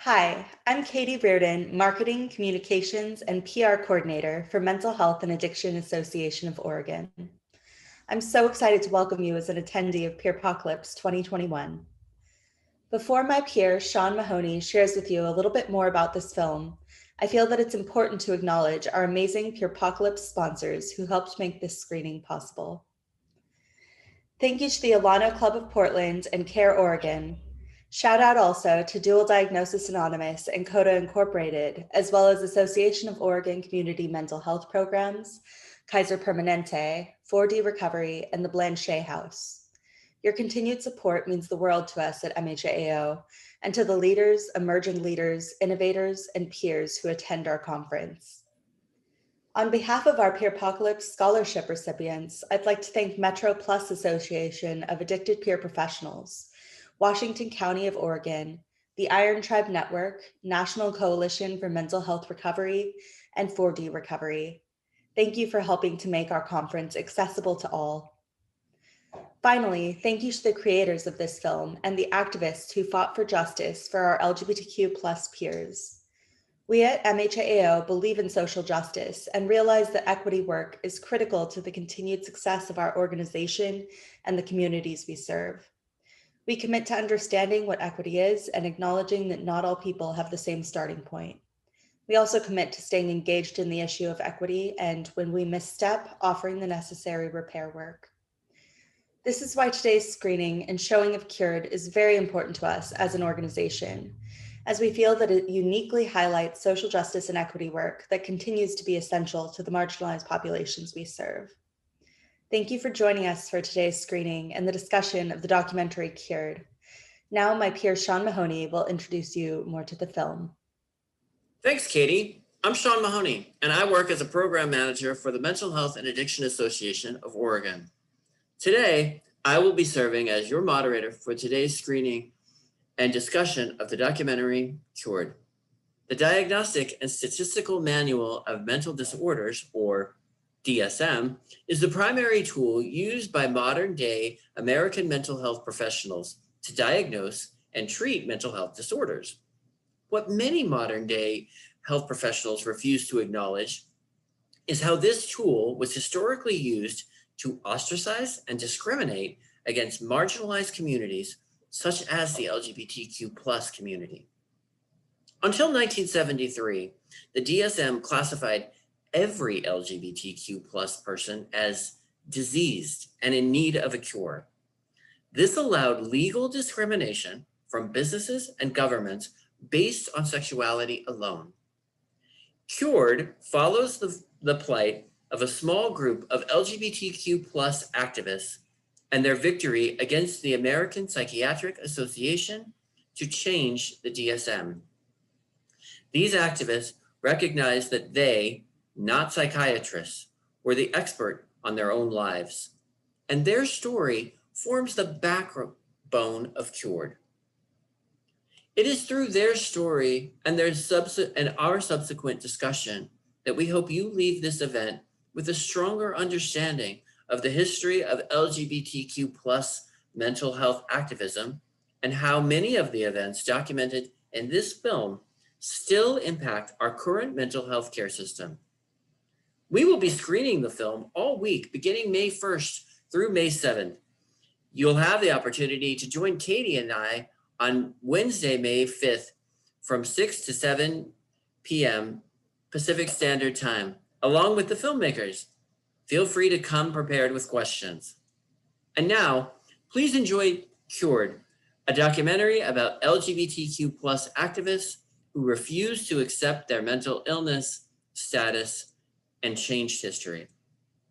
Hi, I'm Katie Reardon, Marketing, Communications, and PR Coordinator for Mental Health and Addiction Association of Oregon. I'm so excited to welcome you as an attendee of Peerpocalypse 2021. Before my peer, Sean Mahoney, shares with you a little bit more about this film, I feel that it's important to acknowledge our amazing Peerpocalypse sponsors who helped make this screening possible. Thank you to the Alano Club of Portland and CARE Oregon. Shout out also to Dual Diagnosis Anonymous and CODA Incorporated, as well as Association of Oregon Community Mental Health Programs, Kaiser Permanente, 4D Recovery, and the Blanchet House. Your continued support means the world to us at MHAAO and to the leaders, emerging leaders, innovators, and peers who attend our conference. On behalf of our Peerpocalypse scholarship recipients, I'd like to thank Metro Plus Association of Addicted Peer Professionals, Washington County of Oregon, the Iron Tribe Network, National Coalition for Mental Health Recovery, and 4D Recovery. Thank you for helping to make our conference accessible to all. Finally, thank you to the creators of this film and the activists who fought for justice for our LGBTQ+ peers. We at MHAAO believe in social justice and realize that equity work is critical to the continued success of our organization and the communities we serve. We commit to understanding what equity is and acknowledging that not all people have the same starting point. We also commit to staying engaged in the issue of equity and, when we misstep, offering the necessary repair work. This is why today's screening and showing of CURED is very important to us as an organization, as we feel that it uniquely highlights social justice and equity work that continues to be essential to the marginalized populations we serve. Thank you for joining us for today's screening and the discussion of the documentary CURED. Now my peer Sean Mahoney will introduce you more to the film. Thanks, Katie. I'm Sean Mahoney, and I work as a program manager for the Mental Health and Addiction Association of Oregon. Today, I will be serving as your moderator for today's screening and discussion of the documentary CURED. The Diagnostic and Statistical Manual of Mental Disorders, or DSM, is the primary tool used by modern-day American mental health professionals to diagnose and treat mental health disorders. What many modern-day health professionals refuse to acknowledge is how this tool was historically used to ostracize and discriminate against marginalized communities such as the LGBTQ+ community. Until 1973, the DSM classified every LGBTQ+ person as diseased and in need of a cure. This allowed legal discrimination from businesses and governments based on sexuality alone. CURED follows the plight of a small group of LGBTQ+ activists and their victory against the American Psychiatric Association to change the DSM. These activists recognized that they, not psychiatrists, were the expert on their own lives, and their story forms the backbone of CURED. It is through their story and our subsequent discussion that we hope you leave this event with a stronger understanding of the history of LGBTQ+ mental health activism and how many of the events documented in this film still impact our current mental health care system. We will be screening the film all week, beginning May 1st through May 7th. You'll have the opportunity to join Katie and I on Wednesday, May 5th from 6 to 7 p.m. Pacific Standard Time, along with the filmmakers. Feel free to come prepared with questions. And now, please enjoy CURED, a documentary about LGBTQ+ activists who refuse to accept their mental illness status and changed history.